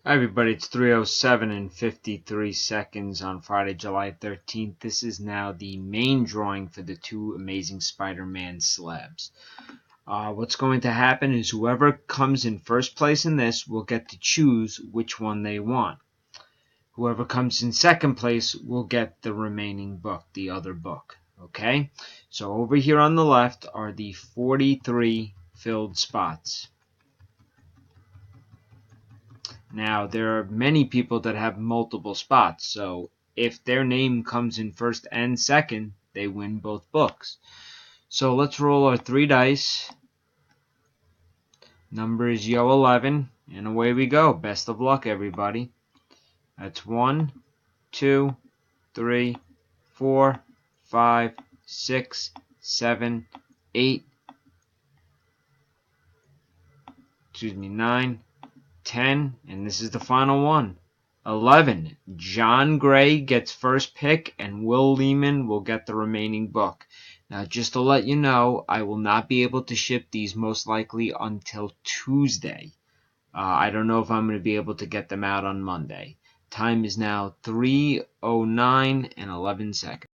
Hi everybody, it's 3:07 and 53 seconds on Friday, July 13th. This is now the main drawing for the two Amazing Spider-Man slabs. What's going to happen is whoever comes in first place in this will get to choose which one they want. Whoever comes in second place will get the remaining book, the other book. Okay? So over here on the left are the 43 filled spots. Now, there are many people that have multiple spots, so if their name comes in first and second, they win both books. So let's roll our 3 dice. Number is Yo 11, and away we go. Best of luck, everybody. That's 1, 2, 3, 4, 5, 6, 7, 8, 9, 10, and this is the final one. 11. John Gray gets first pick, and Will Lehman will get the remaining book. Now, just to let you know, I will not be able to ship these most likely until Tuesday. I don't know if I'm going to be able to get them out on Monday. Time is now 3:09 and 11 seconds.